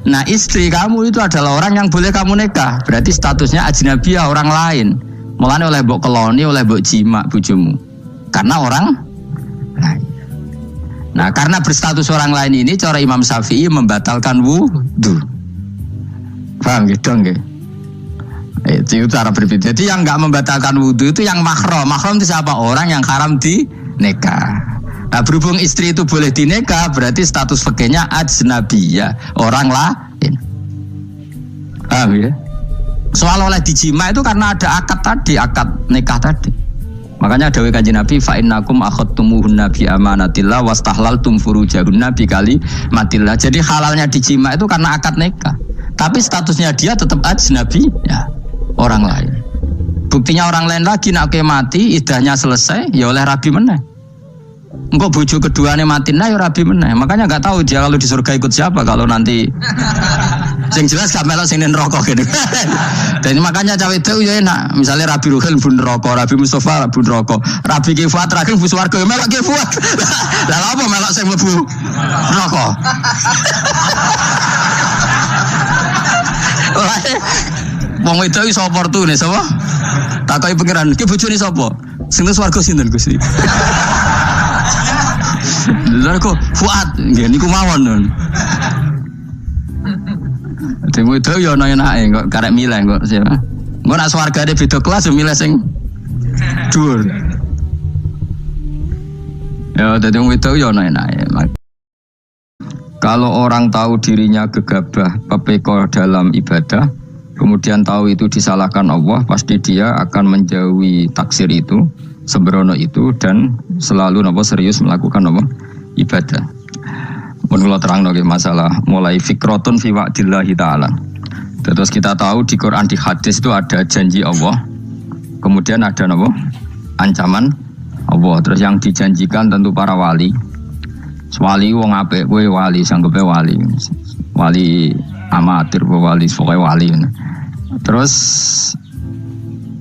Nah istri kamu itu adalah orang yang boleh kamu nikah. Berarti statusnya ajnabiyah, orang lain. Mulane oleh mbok keloni, oleh mbok jima bojomu. Karena orang lain. Nah karena berstatus orang lain ini cara Imam Syafi'i membatalkan wudu. Paham gitu nggih? Itu cara berbeda. Jadi yang nggak membatalkan wudu itu yang mahram. Mahram itu siapa? Orang yang haram di nikah. Nah berhubung istri itu boleh dinikah, berarti status fikihnya ajnabiyah, orang lain. Paham ya? Soal oleh dijima itu karena ada akad tadi, akad nikah tadi. Makanya dawuh Kanjeng Nabi fa innakum akhadtumuhunna bi amanatillah wastahlaltum furujahunna bi kalimatillah. Jadi halalnya dijima itu karena akad nikah. Tapi statusnya dia tetap ajnabi ya, orang lain. Buktinya orang lain lagi nak mati, idahnya selesai, ya oleh rabi meneh. Engkau bojo keduanya mati nah ya rabi meneh. Makanya nggak tahu dia kalau di surga ikut siapa kalau nanti. Yang jelas gak melok sing neraka gitu. Dan makanya cawe itu ya enak. Misalnya Rabi Ruhil bun neraka, Rabi Mustafa bun neraka, Rabi Kifat terakhir bun swarga ya melok Kifat. Lah apa melok sing mlebu neraka? Wong wedok iso oportunis apa? Takoki pangeran, ki bojone sapa? Sing nang swarga sinten Gusti? Lha kok Fuad nggih niku mawon. Dene wedok yo ana enake kok karek milih kok siapa? Engko nek swargane beda kelas yo milih sing dhuwur. Ya dadi wedok yo ana enake. Kalau orang tahu dirinya gegabah, pepeko dalam ibadah, kemudian tahu itu disalahkan Allah, pasti dia akan menjauhi taksir itu, sembrono itu, dan selalu serius melakukan ibadah. Menurut terang masalah mulai fikrotun fi wa'dillahi ta'ala. Terus kita tahu di Quran, di hadis itu ada janji Allah, kemudian ada ancaman Allah. Terus yang dijanjikan tentu para wali. Wali wong apik kowe wali sanggepe wali. Wali amatir wali pokoke wali. Terus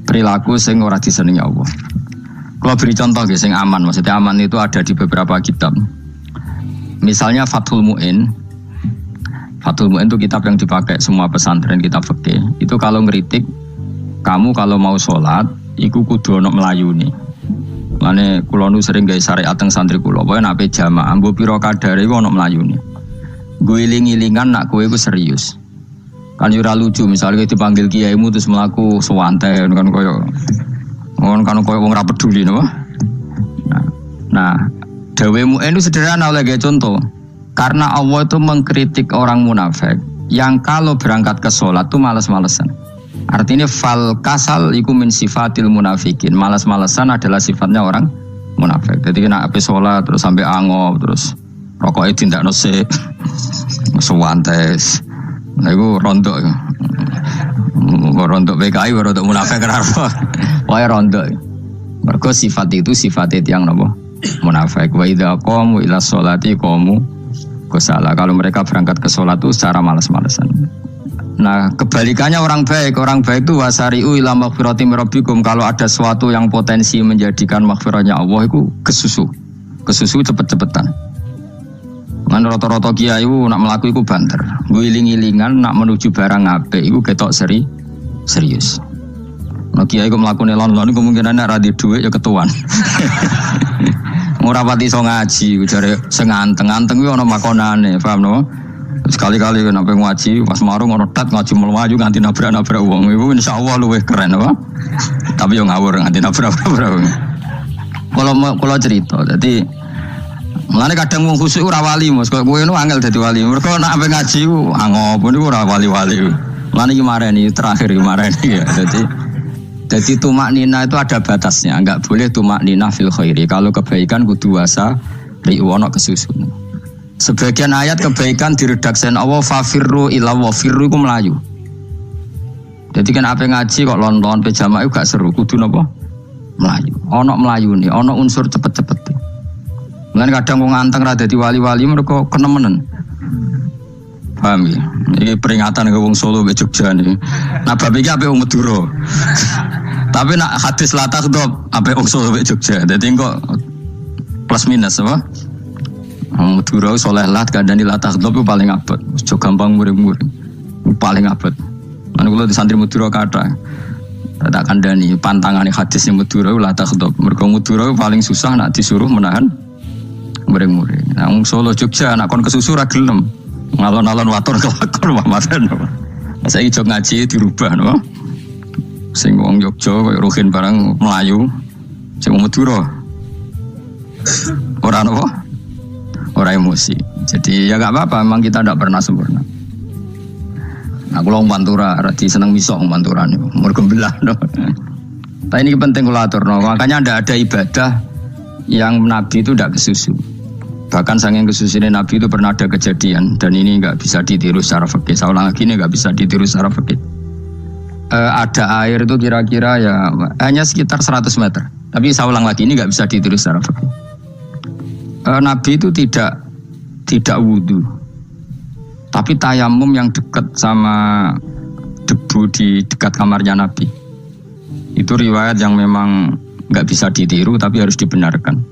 perilaku sing ora disenengi Allah. Kalau beri contoh nggih sing aman, maksudnya aman itu ada di beberapa kitab. Misalnya Fathul Mu'in. Fathul Mu'in itu kitab yang dipakai semua pesantren kitab fikih. Itu kalau ngeritik kamu kalau mau sholat iku kudu ono melayuni. Mane kula nu sering gawe syariat teng santri kula, pokoke nek jamaah mbok pira kadare iku ono mlayune. Nggo iling-ilingan nak kowe iku serius. Kan yo ora lucu misalnya dipanggil kiaimu terus mlaku suwanten kan koyo wong ora peduli napa. Nah, dawuhmu itu sederhana oleh gawe contoh. Karena Allah itu mengkritik orang munafik yang kalau berangkat ke sholat tuh malas-malesan. Artinya fal kasal iku min sifatil munafikin. Malas-malesan adalah sifatnya orang munafik. Jadi kena ape sholat terus sampai angop terus rokoknya tindak nose suwantes. Nah itu rontok. Rontok PKI rontok munafik kenapa? Wah rontok. Mergo sifat itu sifatnya yang napa? Munafik. Wa idza qamu ila sholati qamu kusala. Kalau mereka berangkat ke sholat itu secara malas-malesan. Nah kebalikannya orang baik itu wasari'u ila maghfirati min rabbikum. Kalau ada sesuatu yang potensi menjadikan maghfirahnya Allah itu kesusu cepet-cepetan. Man rata-rata kiai itu nak melaku itu banter, guling-gilingan nak menuju barang apik itu ketok serius. Nah kiai itu melaku nelon-nelon kemungkinan nak radi duit ya ketuan. Ora pati iso ngaji, jare sing anteng-anteng kuwi ana makonane, paham no? Sekali-kali nek ngaji pas marung ono tat ngaji mlayu nganti nabrak-nabrak wong. Iku insyaallah luwih keren apa? Tapi yo ngawur nganti nabrak-nabrak wong. Kalau cerita, jadi mulane kadang wong khusuk ora wali, Mas. Kowe ngono angel dadi wali. Mergo nek ampe ngaji ku angop niku ora wali-wali. Mulane iki mareni terakhir ya. Jadi tumak nina itu ada batasnya, enggak boleh tumak nina fil khairi. Kalau kebaikan kudu wasa riwono kesusun. Sebagian ayat kebaikan diredaksen Allah fafirru ila wa firru iku melayu. Jadi kan apa ngaji kok lon-lon pejama itu gak seru, kudu napa? Melayu. Ono melayune, ono unsur cepet-cepet. Mulane kadang wong anteng ra dadi wali-wali mereka kenemenen. Paham ya? Ini peringatan ke wong Solo ke Jogja nih. Nah bab iki ape wong Madura. Tapi nak hadis latah itu ape wong Solo ke Jogja. Jadi kok plus minus apa? Madura soleh lah kandhani la takhdhab paling abot. Aja gampang muring-muring. Paling abot. Lan kula di santri Madura kathah. Tak kandhani pantangane hadis ning Madura la takhdhab. Mergo Madura paling susah nak disuruh menahan muring-muring. Nah, Solo Jogja nak kon kesusu ra gelem. Ngalon-alon watur kelakon mamaten. Saiki jog ngaji dirubah no. Sing wong Jogja koyo Ruhin barang Melayu. Sing Madura. Ora apa? Orang emosi. Jadi ya gak apa-apa, memang kita tidak pernah sempurna. Nah, kalau Pantura, rati seneng misok Pantura nih, mergo belah no. Tapi ini penting kalau atur no. Makanya ada ibadah yang Nabi itu tidak kesusu. Bahkan saking kesusunya Nabi itu pernah ada kejadian dan ini nggak bisa ditiru secara fikih. Saya ulang lagi ini nggak bisa ditiru secara fikih. Ada air itu kira-kira ya hanya sekitar 100 meter. Tapi saya ulang lagi ini nggak bisa ditiru secara fikih. Nabi itu tidak wudu, tapi tayamum yang dekat sama debu di dekat kamarnya Nabi. Itu riwayat yang memang nggak bisa ditiru, tapi harus dibenarkan.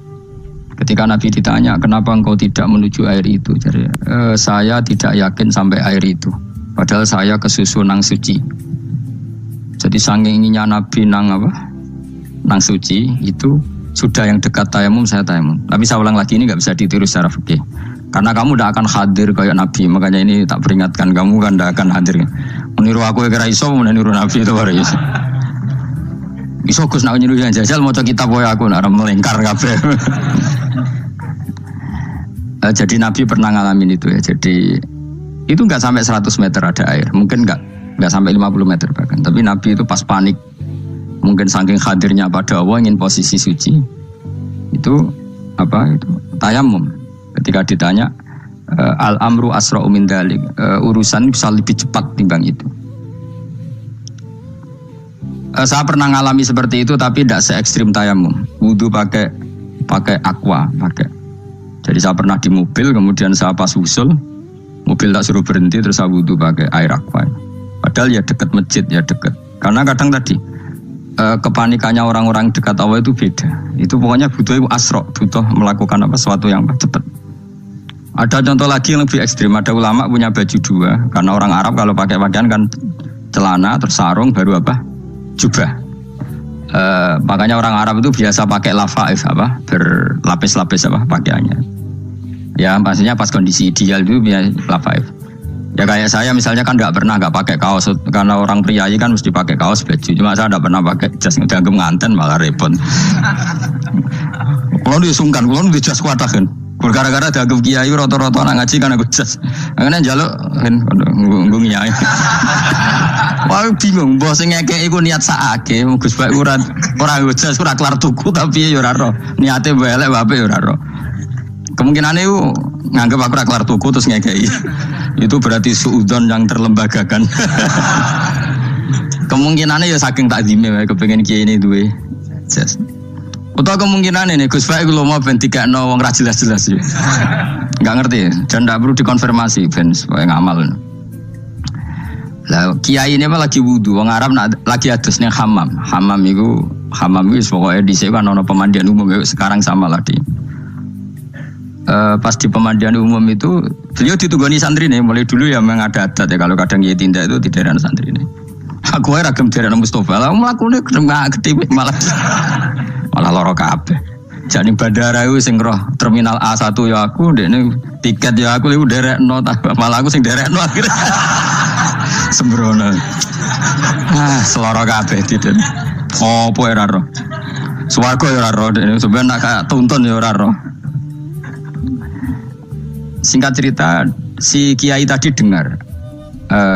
Ketika Nabi ditanya, kenapa engkau tidak menuju air itu? Jadi, saya tidak yakin sampai air itu. Padahal saya kesusu nang suci. Jadi saking inginnya Nabi nang suci itu. Sudah yang dekat tayamum saya tayamum. Tapi saya ulang lagi ini nggak bisa ditiru secara fikih. Karena kamu tidak akan hadir kayak Nabi. Makanya ini tak peringatkan kamu kan tidak akan hadir. Meniru aku kira iso, meniru Nabi itu baru iso. Iso Gus nak niru yang jajal mau kitab boy aku nak melingkar kabeh. Jadi Nabi pernah ngalamin itu ya. Jadi itu nggak sampai 100 meter ada air. Mungkin nggak sampai 50 meter bahkan. Tapi Nabi itu pas panik. Mungkin saking hadirnya pada Allah ingin posisi suci itu tayamum. Ketika ditanya al-amru asra'u min dzalik, urusan bisa lebih cepat timbang itu. Saya pernah ngalami seperti itu tapi tidak se ekstrim tayamum. Wudu pakai aqua, pakai. Jadi saya pernah di mobil kemudian saya pas usul mobil tak suruh berhenti terus saya wudu pakai air aqua. Padahal ya dekat masjid ya dekat. Karena kadang tadi kepanikannya orang-orang dekat Allah itu beda. Itu pokoknya butuh asro, butuh melakukan sesuatu yang cepat. Ada contoh lagi yang lebih ekstrim. Ada ulama punya baju dua. Karena orang Arab kalau pakai pakaian kan celana, terus sarung, baru jubah. Makanya orang Arab itu biasa pakai lafaif berlapis-lapis pakaiannya. Ya pastinya pas kondisi ideal itu biasa lafaif. Ya kayak saya misalnya kan nggak pakai kaos karena orang priayi kan mesti pakai kaos baju. Cuma saya nggak pernah pakai jas dianggap nganten malah repot. Kalau disungkan, kalau di jas kuat kan. Gara-gara dianggap kiai roto-roto anak ngaji kan aku jas. Akhirnya jaluk kan nggung kiai. Wah bingung, bos ngekek iku niat saake, Gus Baik ora jas ora kelar tuku tapi ya ora ro. Niate elek wae ya ora ro. Kemungkinannya itu nganggep aku kelar tuku terus ngekei. Itu berarti suudzon yang terlembagakan. Kemungkinannya ya saking takdime wae kepengin kiai ini duwe jas. Utawa kemungkinan ini Gus Baik lu mau ben dikakno wong ra jelas-jelas ya. Enggak ngerti dan enggak perlu dikonfirmasi ben supaya ngamal. Lah kiai ini lagi wudu, wong Arab lagi adus ning hammam. Hammam itu pokoke dhisik kan ana pemandian umum sekarang sama lah di. Pas di pemandian umum itu beliau ditunggoni santri nih mulai dulu ya memang ada adat ya kalau kadang ya tindak itu di daerah santri nih. Aku era gem daerah Mustafa lah melakukan gede malah loro kabeh. Jadi bandara itu sing roh terminal A1 ya aku dekne tiket ya aku iku derekno malah aku sing derekno akhirnya. Sembrono. Seloro kabeh tidak. Opo ora roh. Swarga ya ora roh dekne sampeyan nak tuntun ya ora roh. Singkat cerita, si kiai tadi dengar,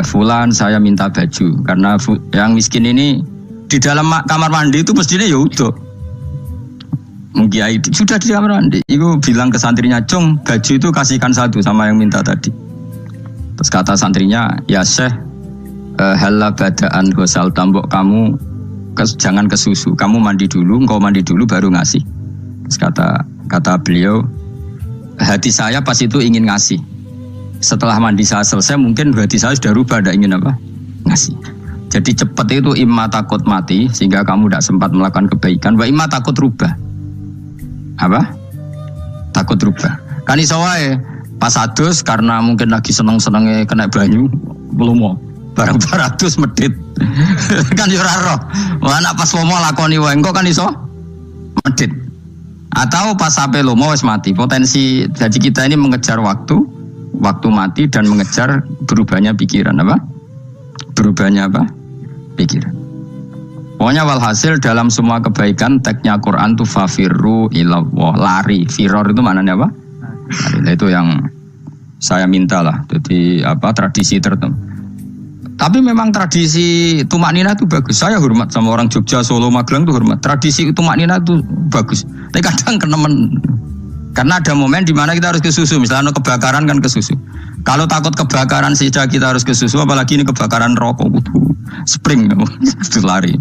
Fulan saya minta baju karena yang miskin ini di dalam kamar mandi itu mestinya ya udah. Kiai sudah di kamar mandi, itu bilang ke santrinya, Cung baju itu kasihkan satu sama yang minta tadi. Terus kata santrinya, ya Syekh, halla badaan gosal tambok kamu jangan ke susu, kamu mandi dulu, engkau mandi dulu baru ngasih. Terus kata beliau. Hati saya pas itu ingin ngasih. Setelah mandi saya selesai mungkin hati saya sudah rubah, tidak ingin ngasih. Jadi cepat itu imma takut mati sehingga kamu tidak sempat melakukan kebaikan. Wa imma takut rubah. Takut rubah. Kan iso wae pas adus karena mungkin lagi seneng-senenge kena banyu lomo. Barang 200 medit. Kan yo ora roh. Wah nek pas lomo lakoni wae engko kan iso medit. Atau pas sampai lomo wis mati. Potensi jadi kita ini mengejar waktu mati dan mengejar berubahnya pikiran apa? Berubahnya apa? Pikiran. Pokoknya walhasil dalam semua kebaikan teksnya Quran tuh fafirru ilallah, lari. Firor itu maknanya apa? Lari. Itu yang saya minta lah. Jadi apa tradisi tertentu. Tapi memang tradisi tumaknina itu bagus. Saya hormat sama orang Jogja, Solo, Magelang itu hormat. Tradisi tumaknina itu bagus. Tapi kadang kenemen. Karena ada momen di mana kita harus ke susu. Misalnya kebakaran kan ke susu. Kalau takut kebakaran saja kita harus ke susu, apalagi ini kebakaran rokok, spring, itu lari.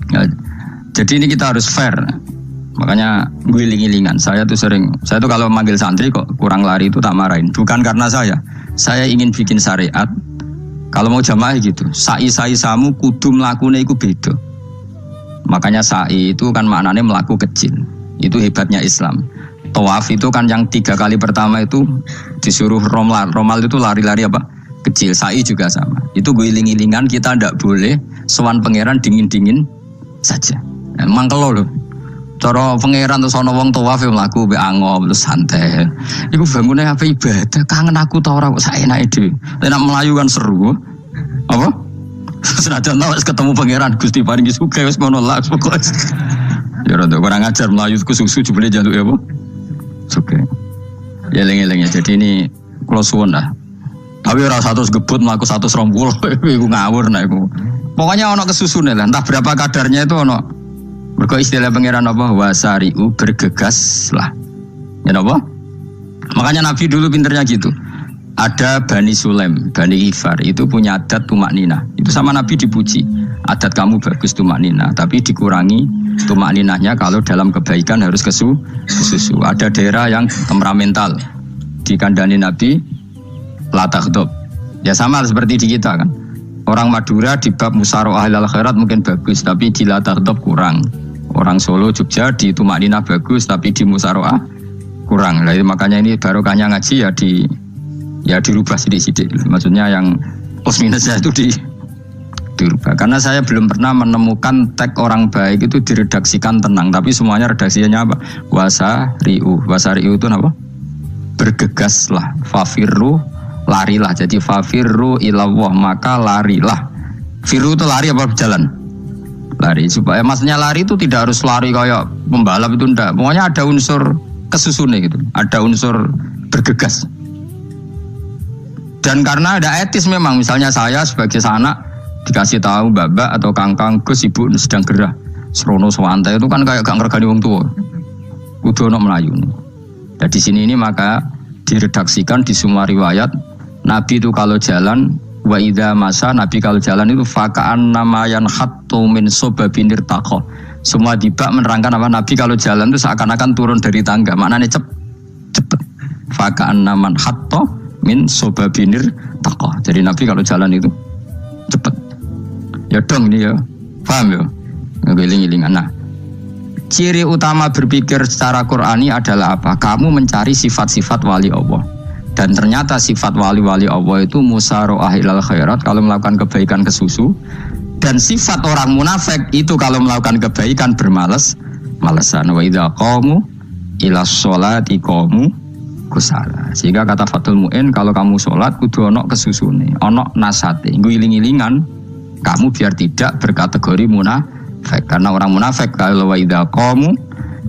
Ya, jadi ini kita harus fair. Makanya guling-gilingan. Saya tuh kalau manggil santri kok kurang lari itu tak marahin. Bukan karena saya ingin bikin syariat. Kalau mau jamaah gitu, sa'i samu kudu mlakune iku beda. Makanya sa'i itu kan maknanya melaku kecil. Itu hebatnya Islam. Tawaf itu kan yang 3 kali pertama itu disuruh romal. Romal itu lari-lari apa? Kecil. Sa'i juga sama. Itu guling-gilingan, kita ndak boleh sowan pangeran dingin-dingin saja. Emang kalau loh. Cara pangeran terus ana wong tawaf mlaku mbek angop terus santai. Iku bangune apa ibadah? Kangen aku ta ora kok saenake dhewe. Nek melayu kan seru. Apa? Senajan wis ketemu pangeran Gusti paringi sugih wis ngono lah pokoke. Ya rada kurang ajar melayu ku susu jebule njaluk ya apa? Sugih. Ya eling-eling ya. Jadi ini kula suwun lah. Tapi ora 100 gebut mlaku 120 iku ngawur nek iku. Pokoknya ana kesusune lah, entah berapa kadarnya itu ana. Mergo istilah pangeran apa wasari'u bergegas lah. Ya apa? Makanya Nabi dulu pinternya gitu. Ada Bani Sulaim, Bani Ghifar itu punya adat tumaknina. Itu sama Nabi dipuji. Adat kamu bagus tumaknina, tapi dikurangi tumakninahnya kalau dalam kebaikan harus ke susu. Ada daerah yang temperamental. Dikandani Nabi la taghdab. Ya sama seperti di kita kan. Orang Madura di bab musyawarah ahlul khairat mungkin bagus, tapi di la taghdab kurang. Orang Solo, Jogja di tumakninah bagus, tapi di musyawarah kurang. Nah, makanya ini barokahnya ngaji ya dirubah sidik-sidik. Maksudnya yang plus minusnya itu dirubah. Karena saya belum pernah menemukan tag orang baik itu diredaksikan tenang, tapi semuanya redaksinya apa? Wasari'u itu apa? Bergegaslah, fafirru, larilah. Jadi fafirru ilallah, maka larilah. Firu itu lari apa berjalan? Lari. Supaya maksudnya lari itu tidak harus lari kayak pembalap itu enggak. Pokoknya ada unsur kesusune gitu. Ada unsur bergegas. Dan karena ada etis memang, misalnya saya sebagai anak dikasih tahu babak atau kangkang Gus ibu sedang gerah serono swantai itu kan kayak gak ngergani wong tua. Kudu ono melayu. Dan di sini ini maka diredaksikan di semua riwayat Nabi itu kalau jalan wa idza masa, Nabi kalau jalan itu faka'an namayan khattu min sobabinir taqo. Semua dibak menerangkan apa Nabi kalau jalan itu seakan-akan turun dari tangga. Maknanya cepet. Faka'an naman khattu min sobabinir taqo. Jadi Nabi kalau jalan itu cepet. Ya dong ini ya. Paham ya? Ngeling-ngelingan. Nah, ciri utama berpikir secara Qur'ani adalah apa? Kamu mencari sifat-sifat wali Allah. Dan ternyata sifat wali-wali Allah itu musyaroah ilal khairat, kalau melakukan kebaikan ke susu. Dan sifat orang munafik itu kalau melakukan kebaikan bermales-malesan. Wa idza qamu ila sholati qamu kusala. Sehingga kata Fathul Mu'in, kalau kamu sholat kudu ono kesusune, ono nasate, ngiling-ngilingan kamu biar tidak berkategori munafik. Karena orang munafik kalau wa idza qamu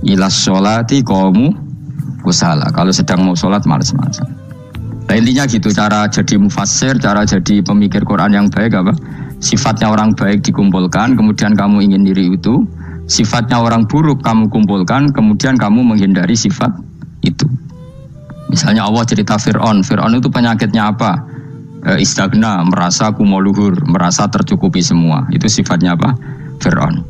ila sholati qamu kusala. Kalau sedang mau sholat males-malesan. Nah, intinya gitu, cara jadi mufassir, cara jadi pemikir Quran yang baik apa? Sifatnya orang baik dikumpulkan, kemudian kamu ingin diri itu. Sifatnya orang buruk kamu kumpulkan, kemudian kamu menghindari sifat itu. Misalnya Allah cerita Fir'aun. Fir'aun itu penyakitnya apa? Istagna, merasa kumoluhur, merasa tercukupi semua. Itu sifatnya apa? Fir'aun.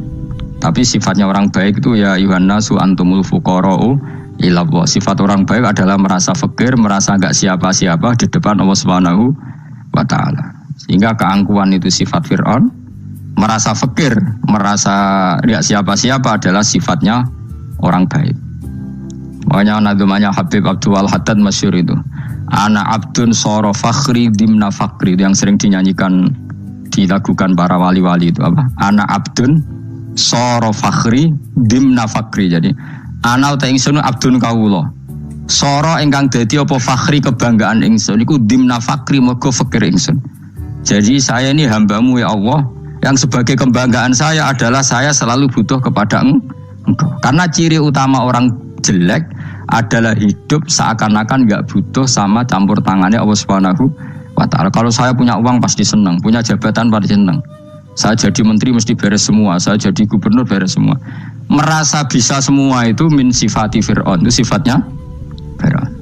Tapi sifatnya orang baik itu ya Yuhannasu antumul fuqara'u ilallah. Sifat orang baik adalah merasa fakir, merasa enggak siapa-siapa di depan Allah Subhanahu wa taala. Sehingga keangkuhan itu sifat Fir'aun, merasa fakir, merasa enggak siapa-siapa adalah sifatnya orang baik. Makanya nadumanya Habib Abdul Haddad masyhur itu. Ana abdun soro fakhri dimna fakri, yang sering dinyanyikan dilakukan para wali-wali itu apa? Ana abdun soro fakhri dimna fakri. Jadi ana uta ingsun abdun kawula. Soro ingkang dadi apa fakhri kebanggaan ingsun iku dimna fakri mergo fakir ingsun. Jadi saya ini hambamu ya Allah, yang sebagai kebanggaan saya adalah saya selalu butuh kepada Engkau. Karena ciri utama orang jelek adalah hidup seakan-akan enggak butuh sama campur tangannya Allah Subhanahu wa ta'ala. Kalau saya punya uang pasti senang, punya jabatan pasti senang. Saya jadi menteri mesti beres semua, saya jadi gubernur beres semua. Merasa bisa semua itu min sifati Fir'aun, itu sifatnya Fir'aun.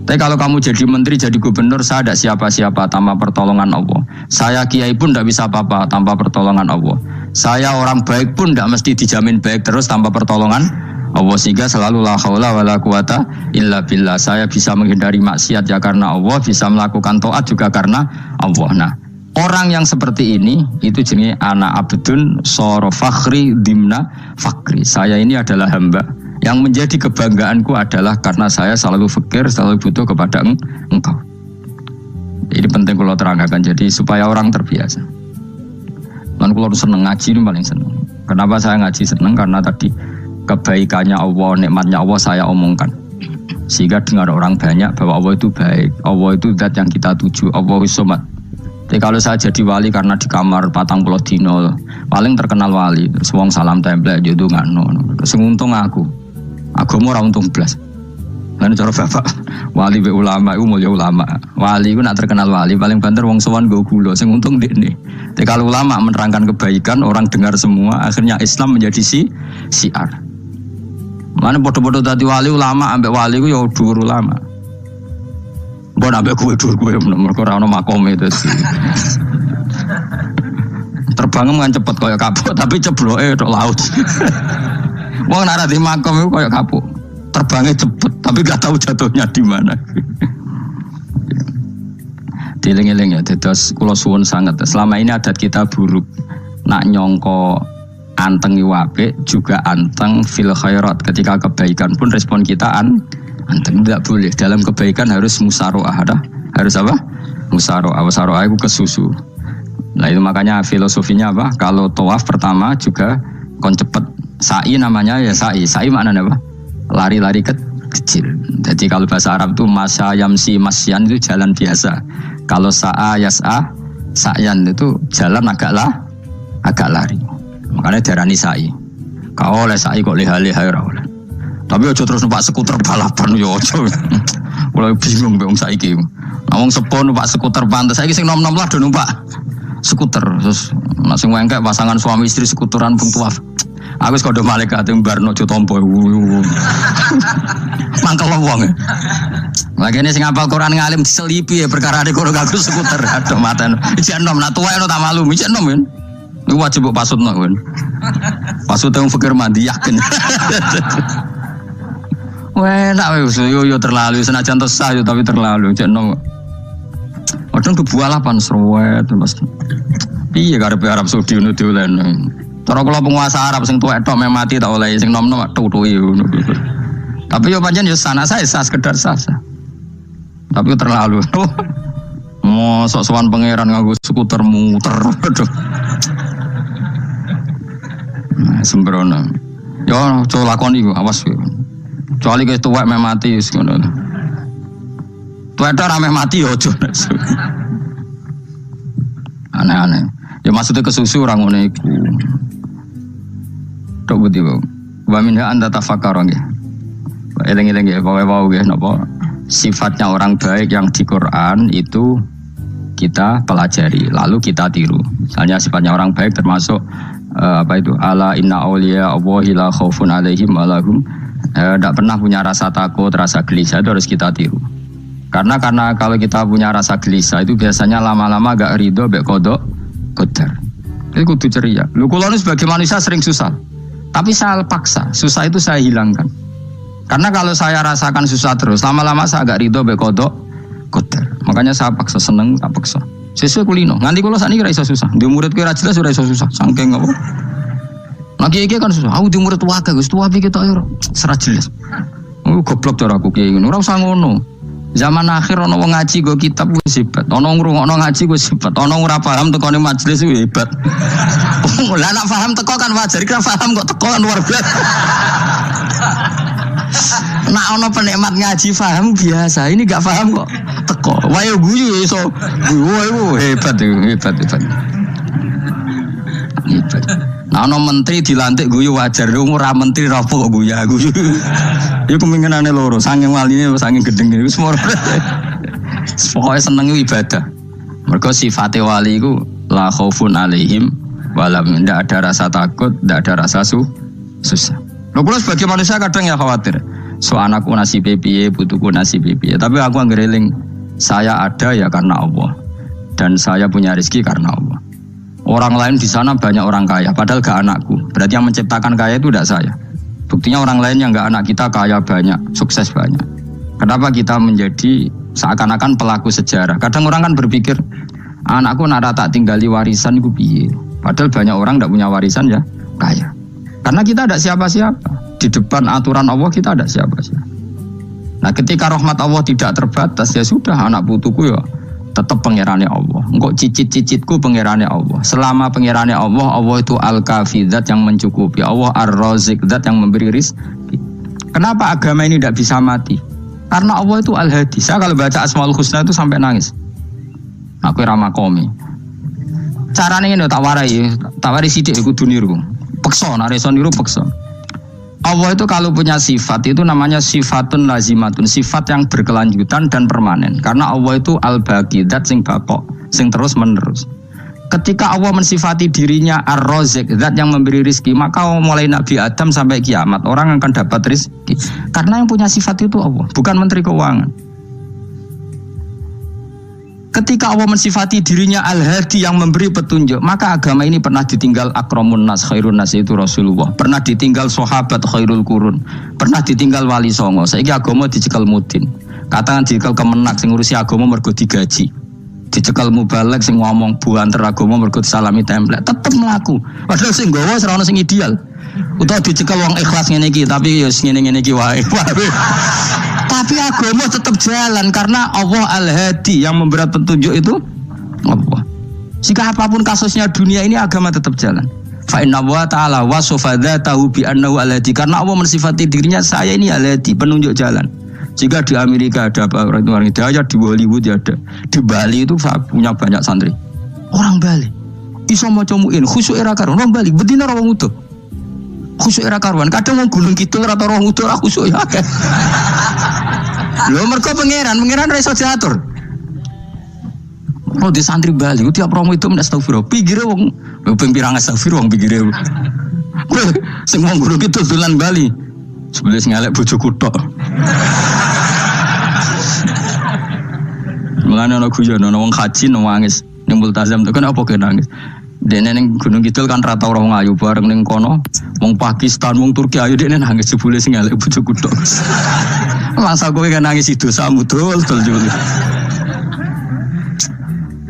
Tapi kalau kamu jadi menteri, jadi gubernur, saya tidak siapa-siapa tanpa pertolongan Allah. Saya kiai pun tidak bisa apa-apa tanpa pertolongan Allah. Saya orang baik pun tidak mesti dijamin baik terus tanpa pertolongan Allah. Sehingga selalu la haula wala quwata illa billah. Saya bisa menghindari maksiat ya karena Allah, bisa melakukan taat juga karena Allah. Nah, orang yang seperti ini itu jenis ana abdun soro fakhri dimna fakri. Saya ini adalah hamba yang menjadi kebanggaanku adalah karena saya selalu fikir, selalu butuh kepada Engkau. Ini penting kalau terangkan, jadi supaya orang terbiasa. Dan kalau seneng ngaji ini paling seneng. Kenapa saya ngaji seneng? Karena tadi kebaikannya Allah, nikmatnya Allah saya omongkan. Sehingga dengar orang banyak bahwa Allah itu baik, Allah itu zat yang kita tuju, Allahu Somad. Jadi kalau saya jadi wali karena di kamar 40 dino, paling terkenal wali, terus wong salam template jodoh ngano, terus untung aku mau ora untung blas. Lan cara bapak wali be ulama iku mulya ulama. Wali iku nak terkenal wali paling banter wong sowan nggo gula sing untung ndekne. Tapi kalau ulama menerangkan kebaikan orang dengar semua, akhirnya Islam menjadi siar. Mana bodoh-bodoh tadi wali ulama ambek wali iku ya dhuwur ulama. Mbok ambek kowe dhuwur kowe mergo ora ono makome itu. Terbang kan cepet kaya kapuk tapi cebloke tok laut. Wong nek di makom itu kayak kapuk, terbangnya cepet, tapi gak tahu jatuhnya di mana. Dieling-eling ya, terus kula suwun sangat. Selama ini adat kita buruk, nak nyongko anteng iwape juga anteng fil khairat. Ketika kebaikan pun respon kita anteng, tidak boleh. Dalam kebaikan harus musaroah, harus apa? Musaroah itu kesusu. Nah itu makanya filosofinya apa? Kalau tawaf pertama juga kon cepet. Sa'i namanya ya sa'i maknanya apa? Lari-lari kecil. Jadi kalau bahasa Arab itu masa yamsi masyan itu jalan biasa. Kalau sa'a yas'a sa'yan itu jalan agak lari. Makanya darani sa'i. Kau oleh sa'i kok leha-leha ora oleh. Tapi aja terus numpak skuter balapan yo aja. Mulai bingung mbek wong saiki. Wong sepo numpak skuter pantes saiki sing nom-nom lah do numpak skuter. Terus nek sing wengkek pasangan suami istri skuteran pun tuaf. Aku wis kodho malaikat yang barno jo tompo. Mangkel wong. Lagi ini sing hafal Quran ngalim diselipi ya perkara ade kono aku skuter. Aduh maten. Ijek nom nak tuwa eno tak malu, ijek nom kan. Iku wajib mbok pasutno kan. Pasut yang fikir mandi yakin. Wah, nak wis yo terlalu senajan to sah tapi terlalu ijek nom. Odong kebualapan serwet pasti. Piye karepe Arab Saudi ngono diolehno. Cara kula penguasa Arab sing tuwek tok mati tak oleh sing nom-nom tutuki ngono. Tapi yo pancen yo sana saya sah sekedar sah. Tapi terlalu. Mosok sowan pangeran nganggo skuter muter. Aduh. Nah, sembrono. Yo coba lakoni iku awas yo. Kecuali ke tuwek mati wis ngono. Tuwek tok ora mati yo aja. Aneh-aneh. Ya maksudnya kesusu orang ngono iku. Tok budi wae. Wa minha anta tafakkar nggih. Eling-eling nggih wae nggih napa sifatnya orang baik yang di Quran itu kita pelajari lalu kita tiru. Misalnya sifatnya orang baik termasuk apa itu ala inna auliya Allahi la khaufun alaihim wa lahum tidak pernah punya rasa takut, rasa gelisah, itu harus kita tiru. Karena kalau kita punya rasa gelisah itu biasanya lama-lama agak ridho mbek kodok qadar. Itu kudu ceria. Lho kula nu sebagai manusia sering susah. Tapi saya paksa, susah itu saya hilangkan. Karena kalau saya rasakan susah terus, lama-lama saya agak ridho mbek kodok qadar. Makanya saya paksa, seneng tak paksa. Sesuai kulino. Nganti kula sakniki ra iso susah. Di murid kowe ra jelas ora iso susah. Saking apa? Lagi iki kan susah. Aku di murid wae Gus, tuwa iki tok ora jelas. Goblok cara aku kiai ngono. Ora usah ngono. Zaman akhir ana wong ngaji go kitab wis hebat. Ana ngrungokno ngaji wis hebat. Ana ora paham tekone majelis wis hebat. Lah nek paham teko kan wajar, kira paham kok teko kan luar biasa. Nak ono penikmat ngaji paham biasa, ini gak paham kok teko. Wayo guyu iso. Wayo hebat. Nah ono menteri dilantik guyu wajar, ora menteri rapo kok guyu. Iku kemungkinane loro, saking waline saking gedeng iku semua. Pokoke seneng ibadah. Mergo sifate wali iku la khaufun alaihim walam, ndak ada rasa takut, ndak ada rasa susah. Lho kula sebagai manusia kadang ya khawatir. So anakku nasib piye, putuku nasib piye. Tapi aku anggereling saya ada ya karena Allah. Dan saya punya rezeki karena Allah. Orang lain di sana banyak orang kaya, padahal gak anakku. Berarti yang menciptakan kaya itu tidak saya. Buktinya orang lain yang gak anak kita kaya banyak, sukses banyak. Kenapa kita menjadi seakan-akan pelaku sejarah? Kadang orang kan berpikir, anakku nara tak tinggali warisan itu piye. Padahal banyak orang tidak punya warisan ya kaya. Karena kita ada siapa-siapa. Di depan aturan Allah kita ada siapa-siapa. Nah ketika rahmat Allah tidak terbatas, ya sudah anak putuku ya tetap pengirannya Allah. Engkau cicit-cicitku pengirannya Allah. Selama pengirannya Allah, Allah itu al-kafi, zat yang mencukupi. Allah ar-razik, zat yang memberi rizki. Kenapa agama ini tidak bisa mati? Karena Allah itu al-hadi. Saya kalau baca Asmaul Husna itu sampai nangis. Aku ramakomi. Caranya ini tak warai sidik kudu niru. Peksa, nareson niru peksa. Allah itu kalau punya sifat itu namanya sifatun lazimatun, sifat yang berkelanjutan dan permanen. Karena Allah itu al-baqi, zat sing baqo, sing terus menerus. Ketika Allah mensifati dirinya ar-razik, zat yang memberi rizki, maka mulai Nabi Adam sampai kiamat orang akan dapat rizki. Karena yang punya sifat itu Allah, bukan Menteri Keuangan. Ketika Allah mensifati dirinya al-hadi yang memberi petunjuk, maka agama ini pernah ditinggal akramun nas, khairun nas itu Rasulullah, pernah ditinggal sahabat khairul qurun, pernah ditinggal wali songo. Saiki agama dicekel mudin. Katakan dicekel kemenak sing ngurusi agama mergo digaji. Dicekel mubalek sing ngomong buanter agama mergo disalami template, tetep mlaku. Padahal sing nggawa ora ono sing ideal. Utawa dicekel wong ikhlas ngene iki, tapi ya ngene-ngene iki wae. Tapi agama tetap jalan karena Allah al-hadi yang memberi petunjuk itu Allah. Jika apapun kasusnya dunia ini agama tetap jalan. Fa inna wa ta'ala wasafa dzatahu bi annahu al-hadi, karena Allah mensifati dirinya saya ini al-hadi, penunjuk jalan. Jika di Amerika ada orang hidayah, di Hollywood ada, di Bali itu punya banyak santri. Orang Bali iso maca muin khusyuk era karuan, orang Bali bedina ora wong utuh. Khusyuk era karuan, kadang wong Gunung Kidul ora ora wong utuh ora khusyuk ya. Lho mergo pangeran ora iso diatur. Oh di santri Bali tiap romo itu mendak astagfirullah. Pikire wong ping pirang astagfirullah wong pikire. Sing wong Gunung Kidul dolan Bali. Sebelah ngelek bojoku tok. Mulane ana guyon ana wong haji nangis ning multazam to kan apa ke nangis. Dene ning Gunung Kidul kan rata ora wong ayu bareng ning kono wong Pakistan wong Turki ayu dene nangis jebule sing ngelek bojoku tok. Masa kowe kan nangis dosamu dol jebule.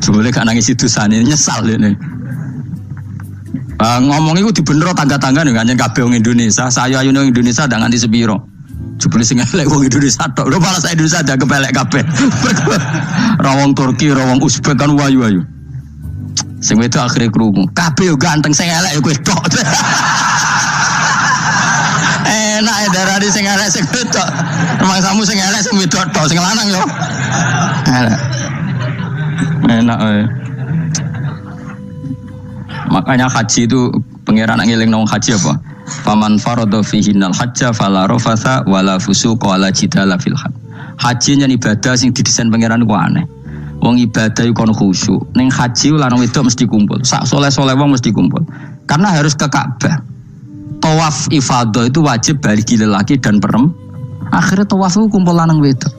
Jebule kan nangis dosane nyesal dene. Ngomong iku dibenero tangga-tangga nek anjen kabeh wong Indonesia, saya ayune wong Indonesia ndak nganti sepiro. Jebule sing elek wong Indonesia tok. Lho malah sak Indonesia ada kepelek kabeh. Ra wong Turki, ra wong Uzbek kan wayu-wayu. Sing wedok akhire krungu. Kabeh yo ganteng sing elek yo kowe tok. Enak e darani sing elek sing wedok. Rumangsamu sing elek sing wedok tok, sing lanang yo. Enak ae. Makanya haji itu pangeran ngeling nang haji apa? Faman farada fihinnal hajja fala rafatha wala fusuqa wala jidala fil hajj. Haji yen ibadah sing didesain pangeran ku aneh. Wong ibadah iku kon khusyuk. Ning haji lanang wedok mesti kumpul. Sak soleh-soleh wong mesti kumpul. Karena harus ke Ka'bah. Tawaf ifadah itu wajib bagi lelaki dan perempuan. Akhirnya tawaf itu kumpul lanang wedok.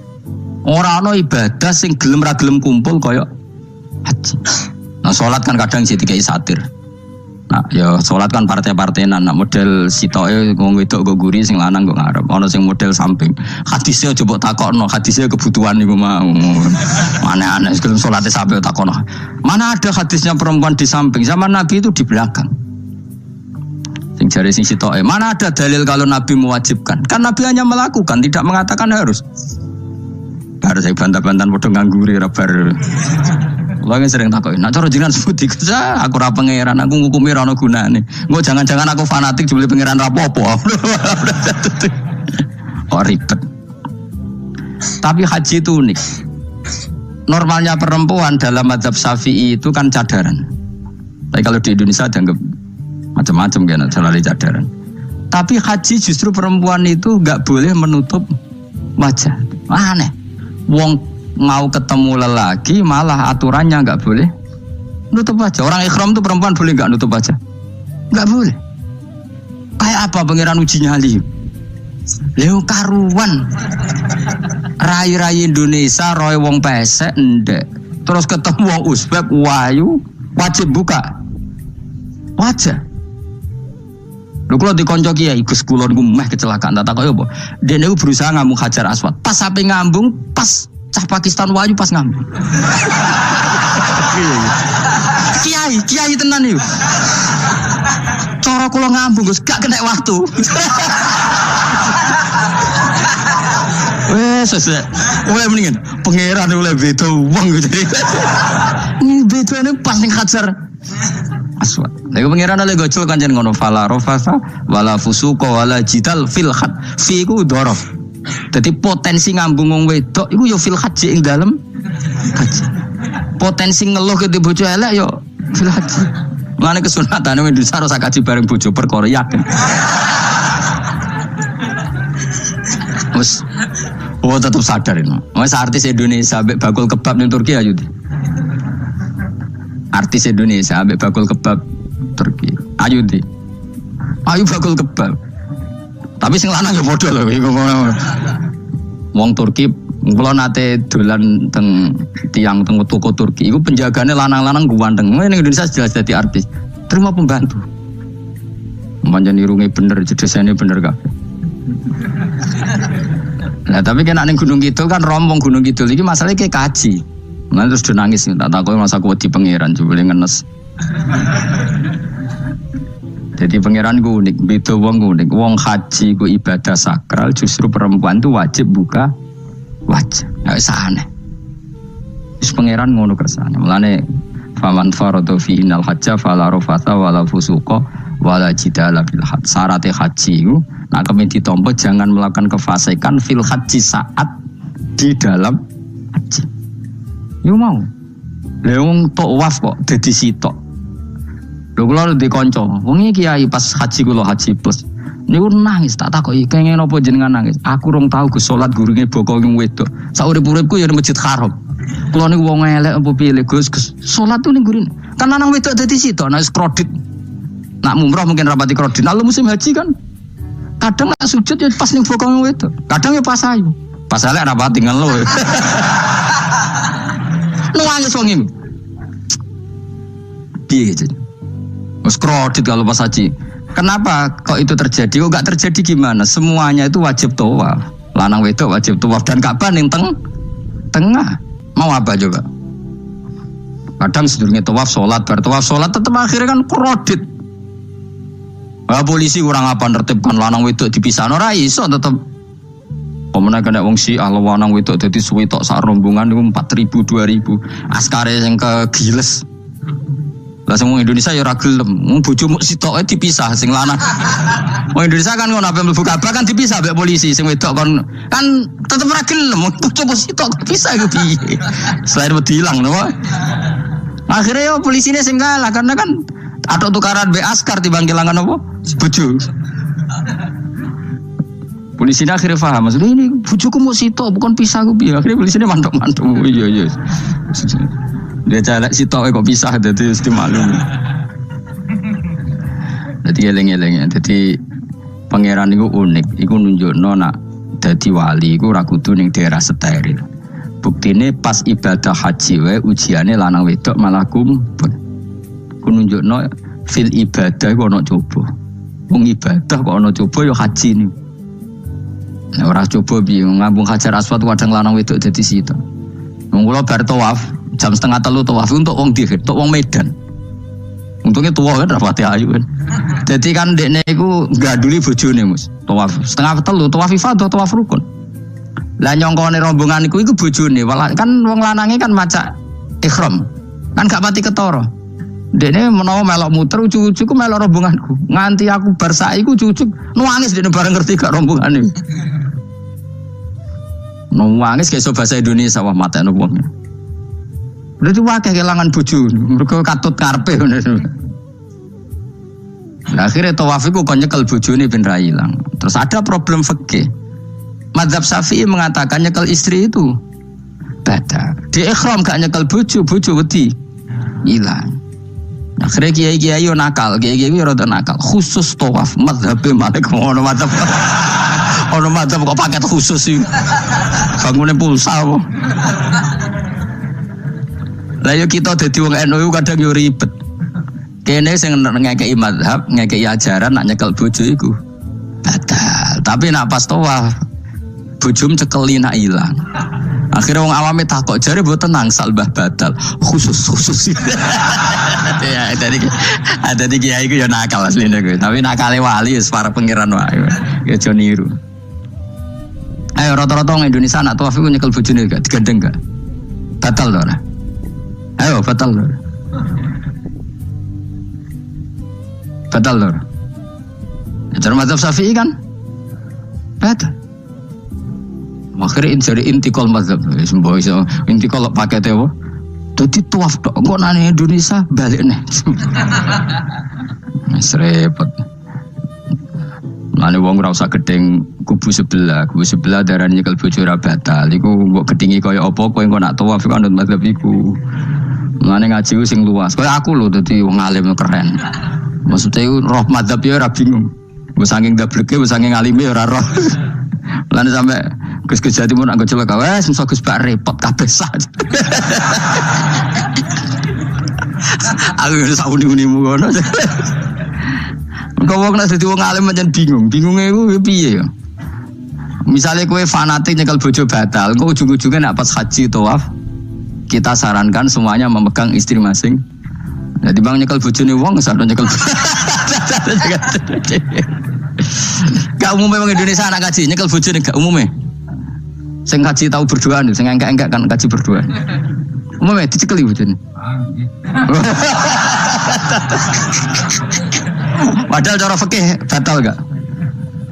Ora ana ibadah sing gelem ra gelem kumpul kaya haji. Nah sholat kan kadang sih dikai satir. Nah ya sholat kan partai-partainan. Nah model sitoke wong wedok go guri sing lanang go ngarep. Ana sing model samping. Hadise aja mbok takokno, hadise kebutuhan niku mau. Aneh-aneh sebelum sholatnya sampai takokno. Mana ada hadisnya perempuan di samping? Zaman Nabi itu di belakang. Sing jare sing sitoke, mana ada dalil kalau Nabi mewajibkan? Kan Nabi hanya melakukan, tidak mengatakan harus. Baru saya bantah-bantahan padha ngangguri ra bar. Lagi sering takoki, nak cara jenengan sebuti kerja, aku ora pangeran, aku ngukumi ora ono gunane. Engko jangan-jangan aku fanatik jebule pangeran ra apa-apa. Oh ribet. Tapi haji itu unik. Normalnya perempuan dalam mazhab Syafi'i itu kan cadaran. Tapi kalau di Indonesia dianggap macam-macam kan, selalu cadaran. Tapi haji justru perempuan itu nggak boleh menutup wajah. Aneh. Wong mau ketemu lelaki malah aturannya nggak boleh nutup wajah. Orang ikhram itu perempuan boleh nggak nutup wajah? Nggak boleh. Kayak apa pangeran uji nyali? Leo karuan. Rai-rai Indonesia roy wong pesek ndek. Terus ketemu wong Uzbek wayu wajib buka wajah. Lho kula dikonco kiai Gus kula niku meh kecelakaan tak takoki apa. Dene niku berusaha ngambung Hajar Aswad. Pas sampe ngambung pas cah Pakistan wayu pas ngambung. Kiai tenan niku. Cara kula ngambung Gus gak kena waktu. Wes mulai mendingan pangeran mulai beda wong gitu. Ini bedane pas ning Hajar Aswad. Lha pangeran oleh gojol kancen ngono fala rafasa wala fusuqa wala jidal fil khat. Fi ku dhorof. Dadi potensi ngambung wong wedok iku ya fil haji ing dalem haji. Potensi ngeluh ke bojo elek ya fil haji. Mane kesunatane Indonesia ora kaji bareng bojo perkara yakin. Wes tetap sadar ini. Mas artis Indonesia ambek bakul kebab ning Turki ayo. Artis Indonesia ambek bakul kebab Turki. Ayo di. Ayo bakul kebab. Tapi sing lanang ya padha lho iku. Wong Turki kula nate dolan teng tiang teng toko Turki. Iku penjagane lanang-lanang guwandeng. Ning Indonesia jelas dadi artis. Terima pembantu. Manjan irunge bener, jedesane bener kabeh. Nah tapi kena ning Gunung Kidul kan rombong Gunung Kidul iki masalahnya kayak kaji. Nah terus dia nangis tak takoki masa aku wedi pangeran jebule ngenes. Jadi pangeran ku unik, beda wong unik. Wong haji ku ibadah sakral, justru perempuan itu wajib buka wajah. Enggak aneh. Wis pangeran ngono kersane. Mulane faman faradu fi innal hajja fala rafatha wala fusuqa wala jidala bil hajj. Syarat haji ku nak kemen ditampa jangan melakukan kefasikan fil haji saat di dalam haji. Yo mau. Lha wong tawaf kok dadi sitok. Lho kula dikonco, wong iki kiai pas haji kula haji plus. Niku nangis tak takoki kenging napa jenengan nangis. Aku rong tau Gus salat gurunge boko wong wedok. Sak urip-uripku ya Masjid Haram. Kula niku wong elek apa piye Gus salat tuh ning gurine. Kan lanang wedok dadi sitok nek kredit. Nak mumrah mungkin rapati kredit. Lalu musim haji kan kadang nak sujud ya pas ning boko wong wedok. Kadang ya pas ayu. Pas elek rapati ngelo. Nangis wong iki. Piye jadi? Mas kredit kalau pas haji. Kenapa kok itu terjadi? Kok gak terjadi gimana? Semuanya itu wajib tawaf. Lanang wedok wajib tawaf dan Ka'bah ning tengah. Mau apa coba? Kadang sedurunge tawaf salat, bar tawaf salat tetep akhirnya kan kredit. Polisi kurang apa nertibkan lanang wedok dipisah ora iso tetep. Pemene kena wong Syiah lanang wedok dadi suwi tok sak rombongan niku 4.000 2.000. Askare sing kegiles. Lah semua Indonesia ya ora gelem. Wong bojomu sitoke dipisah sing lanang. Wong Indonesia kan ngono ape mlebu Ka'bah kan dipisah mbek polisi sing wedok kan tetep ora gelem. Bojomu sitok dipisah iku piye? Selain wedi ilang napa? Akhirnya ya polisine sing kalah karena kan atau tukaran mbek askar timbang kelangan apa? Bojo. Polisine akhirnya paham maksudnya ini bojoku mau sitok bukan pisah ku piye. Akhirnya polisine mantuk-mantuk. Iya. Dia calak sitok kok pisah dadi mesti maklum. Dadi eleng-eleng. Dadi pangeran iku unik, iku nunjukno nak dadi wali iku ora kudu ning daerah steril. Buktine pas ibadah haji wae ujiane lanang wedok malah kumpul. Ku nunjukno fil ibadah iku ana coba. Wong ibadah kok ana coba ya haji niku. Nek ora coba piye ngambung Hajar Aswad kadang lanang wedok dadi sitok. Wong kula bar tawaf jam 2:30 tawaf untuk wong dihir, untuk wong Medan. Untungnya tua kan rapati ayu kan. Jadi kan dekne iku gaduli bojone Mus. Tawaf setengah telu, tawaf ifadah, tawaf rukun. Lah nyongkone rombongan iku bojone, kan wong lanange kan maca ihram. Kan gak pati ketara. Dekne menawa melok muter ujug-ujug ku melok rombonganku. Nganti aku bar saiki ku ujug nangis dekne bareng ngerti gak rombongane. Nangis kayak bahasa Indonesia wah matane wong. Berarti wae kelangan bojo, mergo katut karepe ngono. Nah, akhirnya tawaf iku kon nyekel bojone ben ra ilang. Terus ada problem fikih. Mazhab Syafi'i mengatakan nyekel istri itu batal. Di ihram gak nyekel bojo wedi ilang. Akhirnya kiai-kiai yo nakal, kiai-kiai yo rada nakal. Khusus tawaf mazhab Malik ngono mazhab. Ono mazhab kok paket khusus sih. Bangune pulsa apa. Lah yo kita dadi wong NU kadang yo ribet. Kene sing ngekeki mazhab, ngekeki ajaran nak nyekel bojo iku batal. Tapi nak pas tawaf bojom cekeli nak ilang. Akhirnya wong awame takok jare mboten nangsal mbah batal. Khusus. Ya ada di kiai iku yo nakal asline kuwi. Tapi nakale wali wis para pangeran wae. Ya aja niru. Ayo rata-rata wong Indonesia nak tawaf iku nyekel bojone gak digandeng gak? Batal to ora? Ayo batal lho. Batal lho. Cara mazhab Syafi'i kan batal. Akhirnya jadi intikal mazhab. Semboh iso intikal pakete apa? Dadi tawaf tok kok nang Indonesia balik nih. Repot. Mane wong ora usah gedeng kubu sebelah darane nyekel bojo ora batal. Iku mbok gedingi kaya apa kowe engko nak tawaf iku anut mazhab iku. Mane ngaji sing luas. Kaya aku lho dadi wong alim keren. Maksudnya iku roh mazhab ya ora bingung. Wis saking dableke, wis saking alime ora roh. Lan sampe Gus Jawa Timur nak coba wes mesti Gus Bak repot kabeh sah. Aku wis sauni-unimu ngono. Kau wong nek dadi wong alim pancen bingung. Bingunge iku piye ya? Misale kowe fanatik nyekel bojo batal, engko ujung-ujunge nek pas haji tawaf, kita sarankan semuanya memegang istri masing. Jadi bang nyekel bojone wong sadon nyekel. Gak umumnya wong Indonesia anak kaji nyekel bojone gak umumnya. Sing kaji tahu berduaan, sing enggak kan kaji berduaan. Umumnya dicekeli bojone. Padahal cara fikih batal gak?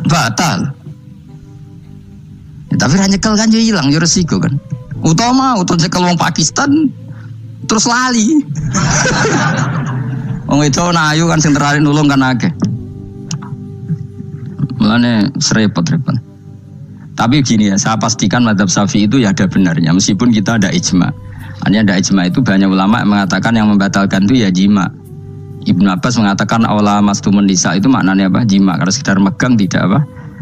Batal. Ya, tapi ra nyekel kan yo ilang yo resiko kan. Utama nyekel wong Pakistan terus lali. Wong itu ayu kan sing terare nulung kan akeh. Mulane repot-repot. Tapi gini ya, saya pastikan mazhab Syafi'i itu ya ada benarnya meskipun kita ada ijma. Hanya ada ijma itu banyak ulama yang mengatakan yang membatalkan itu ya jima. Ibnu Abbas mengatakan awla mastumun nisa itu maknanya apa? Jima. Karena sekedar megang tidak apa?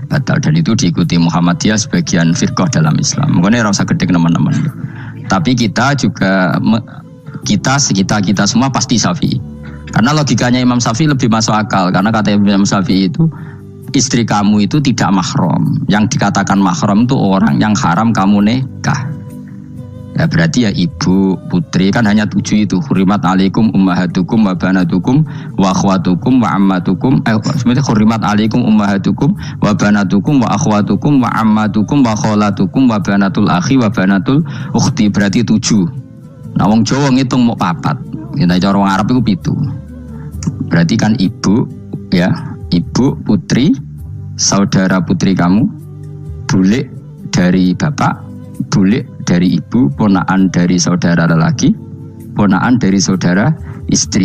Batal. Dan itu diikuti Muhammadiyah sebagian firqah dalam Islam. Mungkin rasa gede teman-teman. Tapi kita juga kita semua pasti Syafi'i. Karena logikanya Imam Syafi'i lebih masuk akal. Karena kata Imam Syafi'i itu istri kamu itu tidak mahram. Yang dikatakan mahram itu orang yang haram kamu nikah. Ya berarti ya ibu, putri kan hanya 7 itu. Hurimat alaikum ummahatukum wa banatukum wa akhwatukum wa ammatukum. Sebenarnya hurimat alaikum ummahatukum wa banatukum wa akhwatukum wa ammatukum wa kholatukum wa banatul akhi wa banatul ukhti. Berarti 7. Nah wong Jawa ngitung mau 4. Kita cara orang Arab itu 7. Berarti kan ibu, ya ibu, putri, saudara putri kamu, bule dari bapak, bule dari ibu, ponaan dari saudara lelaki, ponaan dari saudara istri.